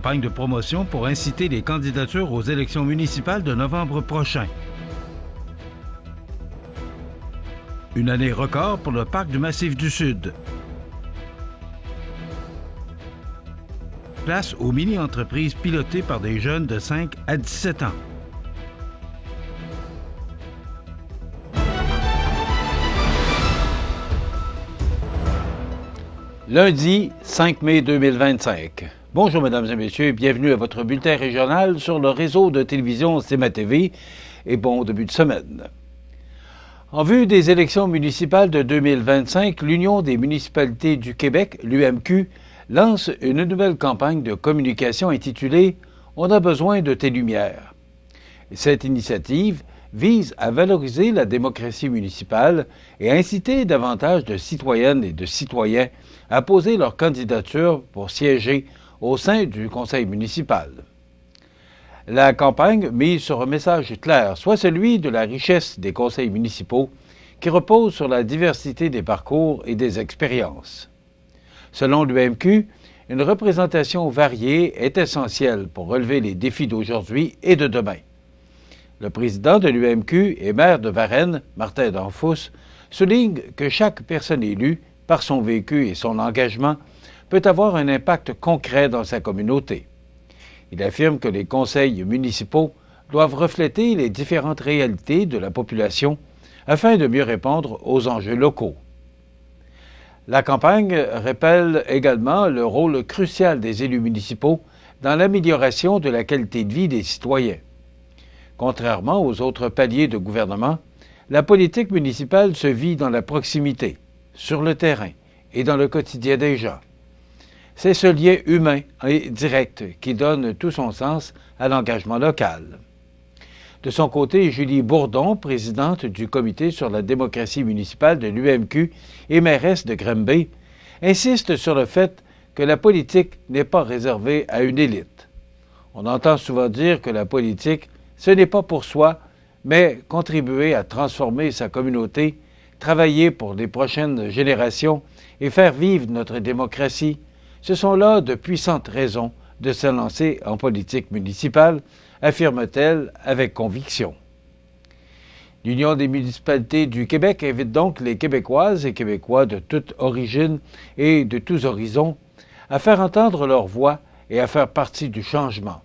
campagne de promotion pour inciter les candidatures aux élections municipales de novembre prochain. Une année record pour le parc du Massif du Sud. Place aux mini-entreprises pilotées par des jeunes de 5 à 17 ans. Lundi 5 mai 2025. Bonjour mesdames et messieurs, bienvenue à votre bulletin régional sur le réseau de télévision CMA-TV et bon début de semaine. En vue des élections municipales de 2025, l'Union des municipalités du Québec, l'UMQ, lance une nouvelle campagne de communication intitulée « On a besoin de tes lumières ». Cette initiative vise à valoriser la démocratie municipale et à inciter davantage de citoyennes et de citoyens à poser leur candidature pour siéger au sein du conseil municipal. La campagne mise sur un message clair, soit celui de la richesse des conseils municipaux, qui repose sur la diversité des parcours et des expériences. Selon l'UMQ, une représentation variée est essentielle pour relever les défis d'aujourd'hui et de demain. Le président de l'UMQ et maire de Varennes, Martin Danfous, souligne que chaque personne élue, par son vécu et son engagement, peut avoir un impact concret dans sa communauté. Il affirme que les conseils municipaux doivent refléter les différentes réalités de la population afin de mieux répondre aux enjeux locaux. La campagne rappelle également le rôle crucial des élus municipaux dans l'amélioration de la qualité de vie des citoyens. Contrairement aux autres paliers de gouvernement, la politique municipale se vit dans la proximité, sur le terrain et dans le quotidien des gens. C'est ce lien humain et direct qui donne tout son sens à l'engagement local. De son côté, Julie Bourdon, présidente du Comité sur la démocratie municipale de l'UMQ et mairesse de Granby, insiste sur le fait que la politique n'est pas réservée à une élite. On entend souvent dire que la politique, ce n'est pas pour soi, mais contribuer à transformer sa communauté, travailler pour les prochaines générations et faire vivre notre démocratie, ce sont là de puissantes raisons de se lancer en politique municipale, affirme-t-elle avec conviction. L'Union des municipalités du Québec invite donc les Québécoises et Québécois de toute origine et de tous horizons à faire entendre leur voix et à faire partie du changement.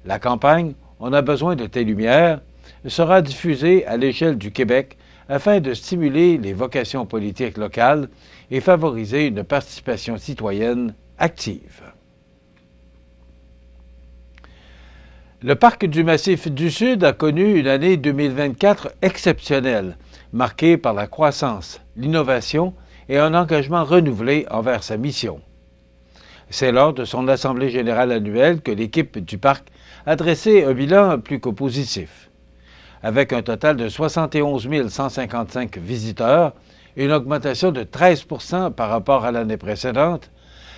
La campagne « On a besoin de tes lumières » sera diffusée à l'échelle du Québec afin de stimuler les vocations politiques locales et favoriser une participation citoyenne active. Le parc du Massif du Sud a connu une année 2024 exceptionnelle, marquée par la croissance, l'innovation et un engagement renouvelé envers sa mission. C'est lors de son assemblée générale annuelle que l'équipe du parc a dressé un bilan plus que positif. Avec un total de 71 155 visiteurs, une augmentation de 13 % par rapport à l'année précédente,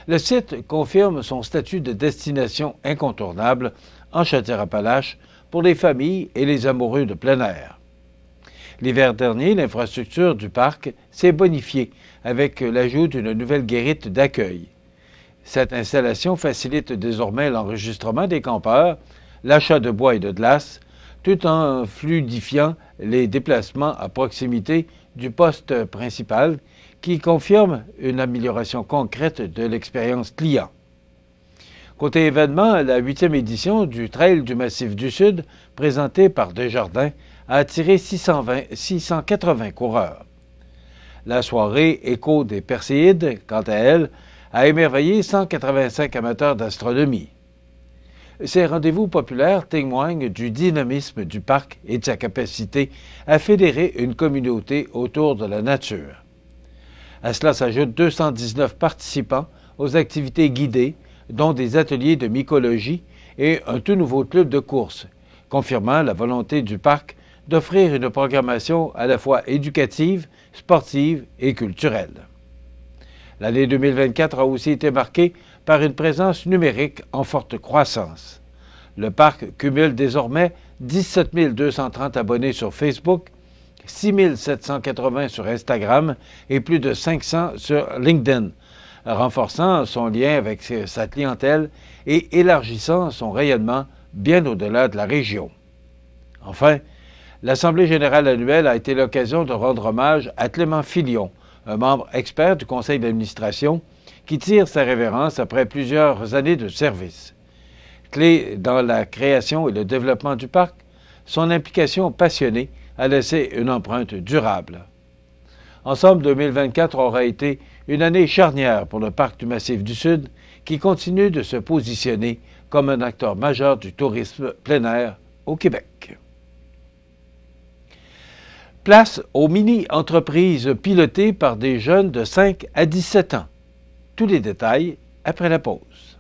le site confirme son statut de destination incontournable en Chaudière-Appalaches pour les familles et les amoureux de plein air. L'hiver dernier, l'infrastructure du parc s'est bonifiée avec l'ajout d'une nouvelle guérite d'accueil. Cette installation facilite désormais l'enregistrement des campeurs, l'achat de bois et de glace, tout en fluidifiant les déplacements à proximité du poste principal qui confirme une amélioration concrète de l'expérience client. Côté événement, la 8e édition du Trail du Massif du Sud, présentée par Desjardins, a attiré 680 coureurs. La soirée Écho des Perséides, quant à elle, a émerveillé 185 amateurs d'astronomie. Ces rendez-vous populaires témoignent du dynamisme du parc et de sa capacité à fédérer une communauté autour de la nature. À cela s'ajoutent 219 participants aux activités guidées, dont des ateliers de mycologie et un tout nouveau club de course, confirmant la volonté du parc d'offrir une programmation à la fois éducative, sportive et culturelle. L'année 2024 a aussi été marquée par une présence numérique en forte croissance. Le parc cumule désormais 17 230 abonnés sur Facebook, 6 780 sur Instagram et plus de 500 sur LinkedIn, renforçant son lien avec sa clientèle et élargissant son rayonnement bien au-delà de la région. Enfin, l'Assemblée générale annuelle a été l'occasion de rendre hommage à Clément Filion, un membre expert du conseil d'administration qui tire sa révérence après plusieurs années de service. Clé dans la création et le développement du parc, son implication passionnée a laissé une empreinte durable. Ensemble, 2024 aura été une année charnière pour le parc du Massif du Sud qui continue de se positionner comme un acteur majeur du tourisme plein air au Québec. Place aux mini-entreprises pilotées par des jeunes de 5 à 17 ans. Tous les détails après la pause.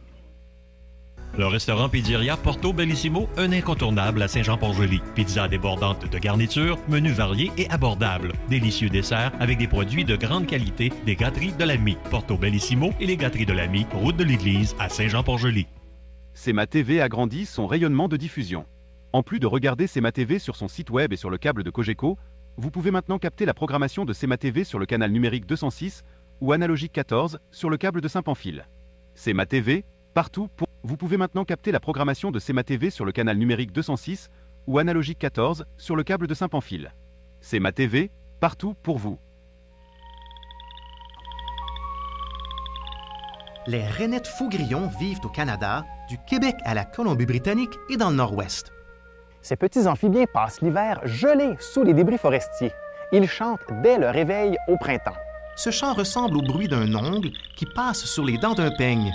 Le restaurant Pizzeria Porto Bellissimo, un incontournable à Saint-Jean-Port-Joli. Pizza débordante de garnitures, menus variés et abordables. Délicieux desserts avec des produits de grande qualité des gâteries de l'Ami. Porto Bellissimo et les gâteries de l'Ami, route de l'église à Saint-Jean-Port-Joli. CEMA TV agrandit son rayonnement de diffusion. En plus de regarder CEMA TV sur son site web et sur le câble de Cogeco, vous pouvez maintenant capter la programmation de CEMA TV sur le canal numérique 206 ou analogique 14 sur le câble de Saint-Pamphile. CEMA TV, partout pour... Vous pouvez maintenant capter la programmation de CEMA TV sur le canal numérique 206 ou analogique 14 sur le câble de Saint-Pamphile. CEMA TV, partout pour vous. Les rainettes faux-grillons vivent au Canada, du Québec à la Colombie-Britannique et dans le Nord-Ouest. Ces petits amphibiens passent l'hiver gelés sous les débris forestiers. Ils chantent dès le réveil au printemps. Ce chant ressemble au bruit d'un ongle qui passe sur les dents d'un peigne.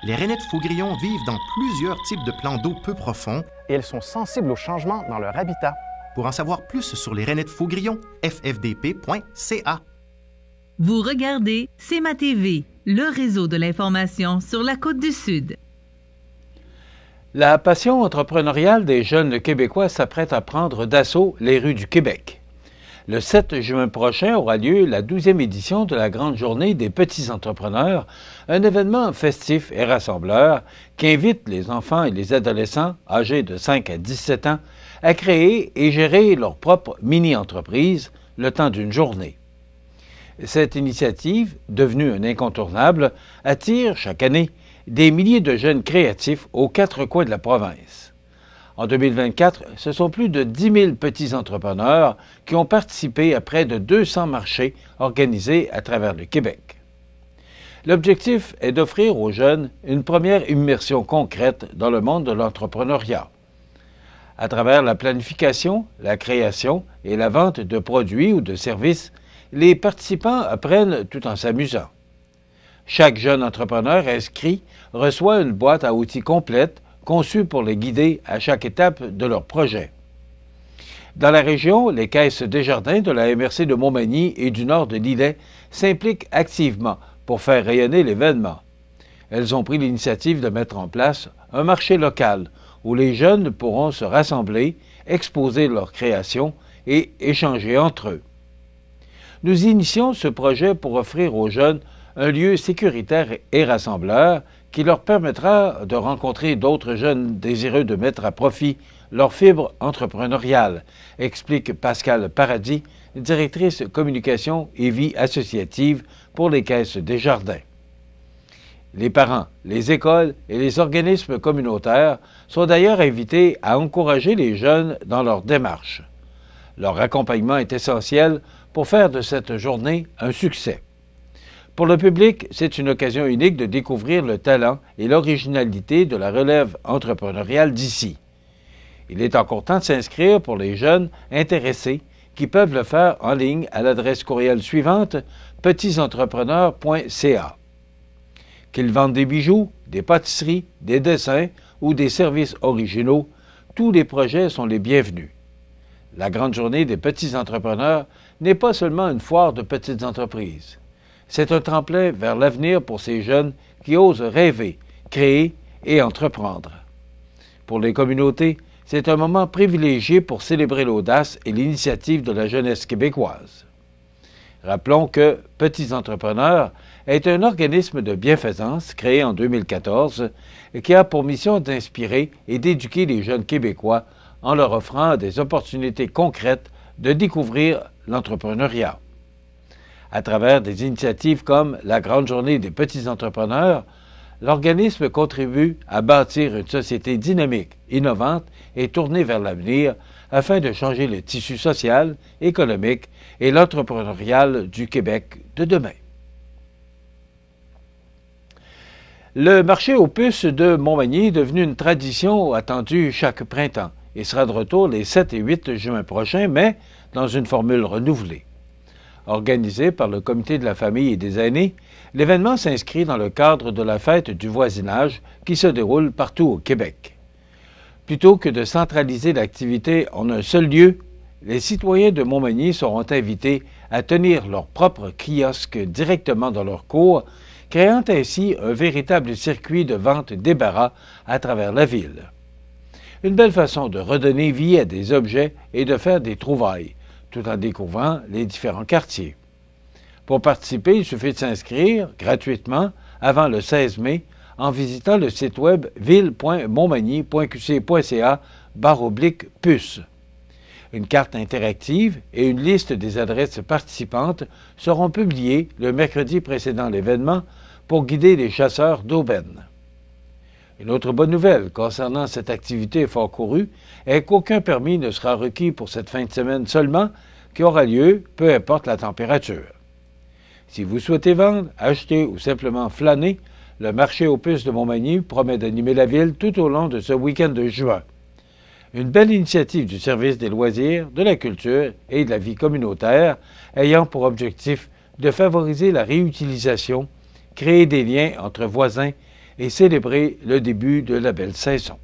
Les rainettes faux-grillons vivent dans plusieurs types de plans d'eau peu profonds. Et elles sont sensibles aux changements dans leur habitat. Pour en savoir plus sur les rainettes faux-grillons, ffdp.ca. Vous regardez CEMA TV, le réseau de l'information sur la Côte-du-Sud. La passion entrepreneuriale des jeunes Québécois s'apprête à prendre d'assaut les rues du Québec. Le 7 juin prochain aura lieu la 12e édition de la Grande Journée des petits entrepreneurs, un événement festif et rassembleur qui invite les enfants et les adolescents âgés de 5 à 17 ans à créer et gérer leur propre mini-entreprise le temps d'une journée. Cette initiative, devenue un incontournable, attire chaque année des milliers de jeunes créatifs aux 4 coins de la province. En 2024, ce sont plus de 10 000 petits entrepreneurs qui ont participé à près de 200 marchés organisés à travers le Québec. L'objectif est d'offrir aux jeunes une première immersion concrète dans le monde de l'entrepreneuriat. À travers la planification, la création et la vente de produits ou de services, les participants apprennent tout en s'amusant. Chaque jeune entrepreneur inscrit reçoit une boîte à outils complète conçus pour les guider à chaque étape de leur projet. Dans la région, les caisses Desjardins de la MRC de Montmagny et du nord de l'Îlet s'impliquent activement pour faire rayonner l'événement. Elles ont pris l'initiative de mettre en place un marché local où les jeunes pourront se rassembler, exposer leurs créations et échanger entre eux. Nous initions ce projet pour offrir aux jeunes un lieu sécuritaire et rassembleur qui leur permettra de rencontrer d'autres jeunes désireux de mettre à profit leur fibre entrepreneuriale, explique Pascal Paradis, directrice communication et vie associative pour les caisses Desjardins. Les parents, les écoles et les organismes communautaires sont d'ailleurs invités à encourager les jeunes dans leur démarche. Leur accompagnement est essentiel pour faire de cette journée un succès. Pour le public, c'est une occasion unique de découvrir le talent et l'originalité de la relève entrepreneuriale d'ici. Il est encore temps de s'inscrire pour les jeunes intéressés qui peuvent le faire en ligne à l'adresse courriel suivante petitsentrepreneurs.ca. Qu'ils vendent des bijoux, des pâtisseries, des dessins ou des services originaux, tous les projets sont les bienvenus. La Grande Journée des petits entrepreneurs n'est pas seulement une foire de petites entreprises. C'est un tremplin vers l'avenir pour ces jeunes qui osent rêver, créer et entreprendre. Pour les communautés, c'est un moment privilégié pour célébrer l'audace et l'initiative de la jeunesse québécoise. Rappelons que Petits Entrepreneurs est un organisme de bienfaisance créé en 2014 et qui a pour mission d'inspirer et d'éduquer les jeunes Québécois en leur offrant des opportunités concrètes de découvrir l'entrepreneuriat. À travers des initiatives comme la Grande Journée des petits entrepreneurs, l'organisme contribue à bâtir une société dynamique, innovante et tournée vers l'avenir afin de changer le tissu social, économique et l'entrepreneurial du Québec de demain. Le marché aux puces de Montmagny est devenu une tradition attendue chaque printemps et sera de retour les 7 et 8 juin prochains, mais dans une formule renouvelée. Organisé par le Comité de la famille et des aînés, l'événement s'inscrit dans le cadre de la fête du voisinage qui se déroule partout au Québec. Plutôt que de centraliser l'activité en un seul lieu, les citoyens de Montmagny seront invités à tenir leur propre kiosque directement dans leur cour, créant ainsi un véritable circuit de vente débarras à travers la ville. Une belle façon de redonner vie à des objets et de faire des trouvailles, tout en découvrant les différents quartiers. Pour participer, il suffit de s'inscrire gratuitement avant le 16 mai en visitant le site web ville.montmagny.qc.ca/puce. Une carte interactive et une liste des adresses participantes seront publiées le mercredi précédant l'événement pour guider les chasseurs d'aubaine. Une autre bonne nouvelle concernant cette activité fort courue est qu'aucun permis ne sera requis pour cette fin de semaine seulement, qui aura lieu peu importe la température. Si vous souhaitez vendre, acheter ou simplement flâner, le marché aux puces de Montmagny promet d'animer la ville tout au long de ce week-end de juin. Une belle initiative du service des loisirs, de la culture et de la vie communautaire ayant pour objectif de favoriser la réutilisation, créer des liens entre voisins et célébrer le début de la belle saison.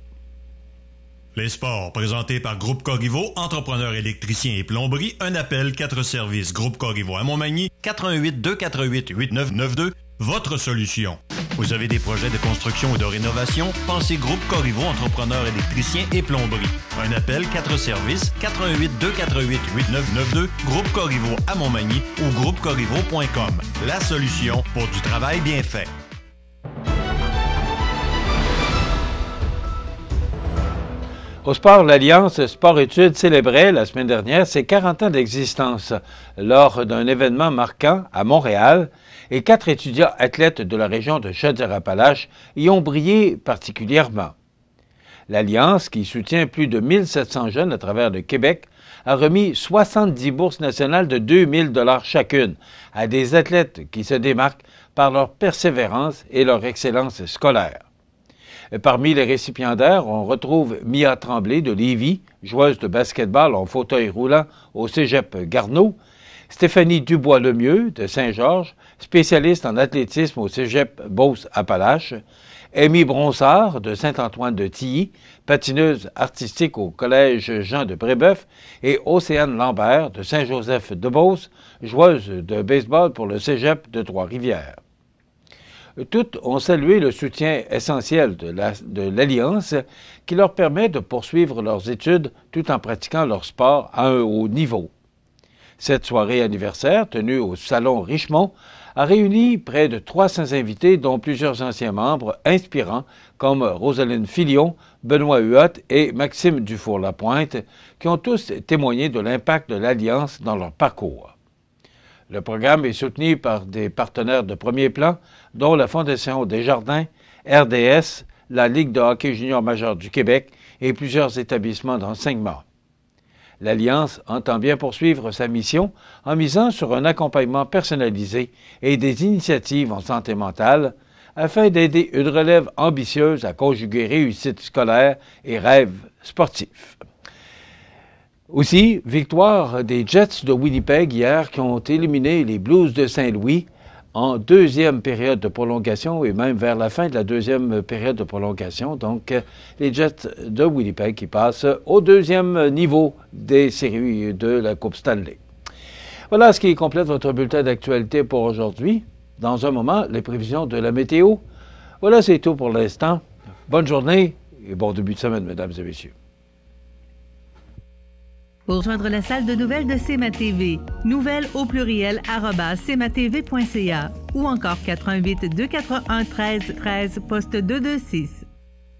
Les sports, présentés par Groupe Corriveau, entrepreneurs électriciens et plomberie, un appel, 4 services. Groupe Corriveau à Montmagny, 418-248-8992, votre solution. Vous avez des projets de construction ou de rénovation? Pensez Groupe Corriveau, entrepreneurs électriciens et plomberie. Un appel, 4 services, 418-248-8992, Groupe Corriveau à Montmagny ou groupecorriveau.com. La solution pour du travail bien fait. Au sport, l'Alliance Sport-Études célébrait la semaine dernière ses 40 ans d'existence lors d'un événement marquant à Montréal et 4 étudiants athlètes de la région de Chaudière-Appalaches y ont brillé particulièrement. L'Alliance, qui soutient plus de 1700 jeunes à travers le Québec, a remis 70 bourses nationales de 2000 $ chacune à des athlètes qui se démarquent par leur persévérance et leur excellence scolaire. Parmi les récipiendaires, on retrouve Mia Tremblay de Lévis, joueuse de basket-ball en fauteuil roulant au cégep Garneau, Stéphanie Dubois-Lemieux de Saint-Georges, spécialiste en athlétisme au cégep Beauce-Appalaches, Amy Bronsard de Saint-Antoine-de-Tilly, patineuse artistique au collège Jean de Brébeuf, et Océane Lambert de Saint-Joseph-de-Beauce, joueuse de baseball pour le cégep de Trois-Rivières. Toutes ont salué le soutien essentiel de l'Alliance qui leur permet de poursuivre leurs études tout en pratiquant leur sport à un haut niveau. Cette soirée anniversaire, tenue au Salon Richemont, a réuni près de 300 invités, dont plusieurs anciens membres inspirants comme Rosaline Filion, Benoît Huot et Maxime Dufour-Lapointe, qui ont tous témoigné de l'impact de l'Alliance dans leur parcours. Le programme est soutenu par des partenaires de premier plan, dont la Fondation Desjardins, RDS, la Ligue de hockey junior majeur du Québec et plusieurs établissements d'enseignement. L'Alliance entend bien poursuivre sa mission en misant sur un accompagnement personnalisé et des initiatives en santé mentale afin d'aider une relève ambitieuse à conjuguer réussite scolaire et rêves sportifs. Aussi, victoire des Jets de Winnipeg hier qui ont éliminé les Blues de Saint-Louis en deuxième période de prolongation et même vers la fin de la deuxième période de prolongation. Donc, les Jets de Winnipeg qui passent au deuxième niveau des séries de la Coupe Stanley. Voilà ce qui complète votre bulletin d'actualité pour aujourd'hui. Dans un moment, les prévisions de la météo. Voilà, c'est tout pour l'instant. Bonne journée et bon début de semaine, mesdames et messieurs. Pour joindre la salle de nouvelles de CMA-TV, nouvelles au pluriel @cmatv.ca ou encore 418-281-1313, poste 226.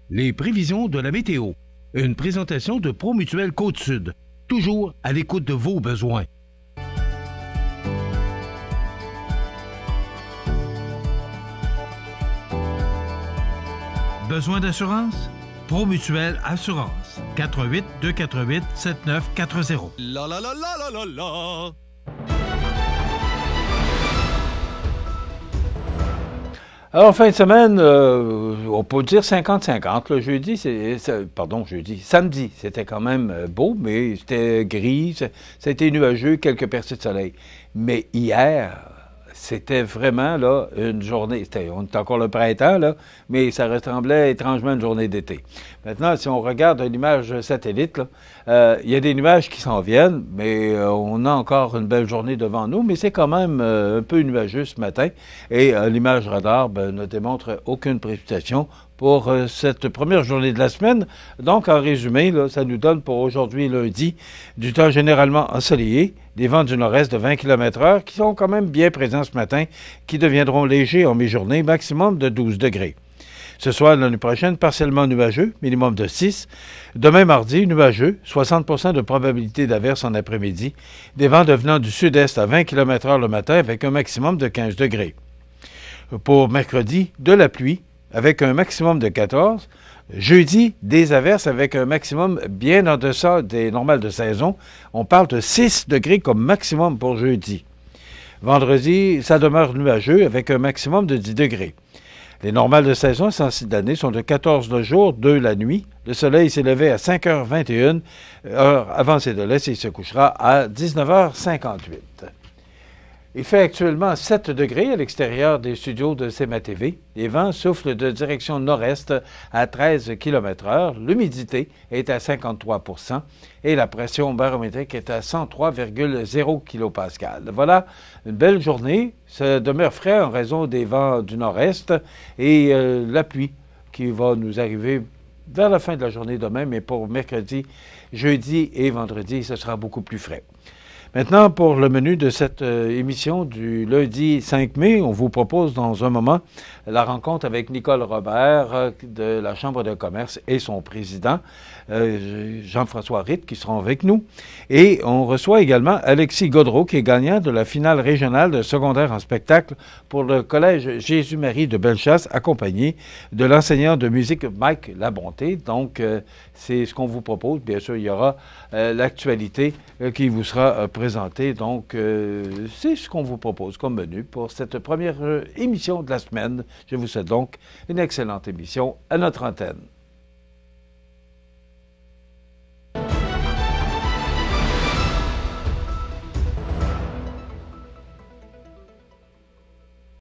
Les prévisions de la météo. Une présentation de Promutuelle Côte-Sud. Toujours à l'écoute de vos besoins. Besoin d'assurance? Promutuelle Assurance. 88 248 7940. La la la la la la la. Alors, fin de semaine, on peut dire 50-50. Le jeudi, samedi, c'était quand même beau, mais c'était gris, ça a été nuageux, quelques percées de soleil. Mais hier, c'était vraiment là une journée, on est encore le printemps, là, mais ça ressemblait étrangement à une journée d'été. Maintenant, si on regarde l'image satellite, il y a des nuages qui s'en viennent, mais on a encore une belle journée devant nous, mais c'est quand même un peu nuageux ce matin, et l'image radar ne démontre aucune précipitation pour cette première journée de la semaine. Donc, en résumé, là, ça nous donne pour aujourd'hui, lundi, du temps généralement ensoleillé, des vents du nord-est de 20 km/h qui sont quand même bien présents ce matin, qui deviendront légers en mi-journée, maximum de 12 degrés. Ce soir, la nuit prochaine, partiellement nuageux, minimum de 6. Demain, mardi, nuageux, 60% de probabilité d'averse en après-midi. Des vents devenant du sud-est à 20 km/h le matin avec un maximum de 15 degrés. Pour mercredi, de la pluie avec un maximum de 14. Jeudi, des averses avec un maximum bien en deçà des normales de saison. On parle de 6 degrés comme maximum pour jeudi. Vendredi, ça demeure nuageux avec un maximum de 10 degrés. Les normales de saison essentielles d'année sont de 14 le jour, 2 la nuit. Le soleil s'est levé à 5h21, heure avancée de l'Est, et il se couchera à 19h58. Il fait actuellement 7 degrés à l'extérieur des studios de CMA-TV. Les vents soufflent de direction nord-est à 13 km/h. L'humidité est à 53 % et la pression barométrique est à 103,0 kPa. Voilà, une belle journée. Ça demeure frais en raison des vents du nord-est et la pluie qui va nous arriver vers la fin de la journée demain, mais pour mercredi, jeudi et vendredi, ce sera beaucoup plus frais. Maintenant, pour le menu de cette émission du lundi 5 mai, on vous propose dans un moment la rencontre avec Nicole Robert de la Chambre de commerce et son président, Jean-François Ritt, qui seront avec nous. Et on reçoit également Alexis Godreau, qui est gagnant de la finale régionale de secondaire en spectacle pour le Collège Jésus-Marie de Bellechasse, accompagné de l'enseignant de musique Mike Labonté. Donc, c'est ce qu'on vous propose. Bien sûr, il y aura l'actualité qui vous sera présentée. Donc, c'est ce qu'on vous propose comme menu pour cette première émission de la semaine. Je vous souhaite donc une excellente émission à notre antenne.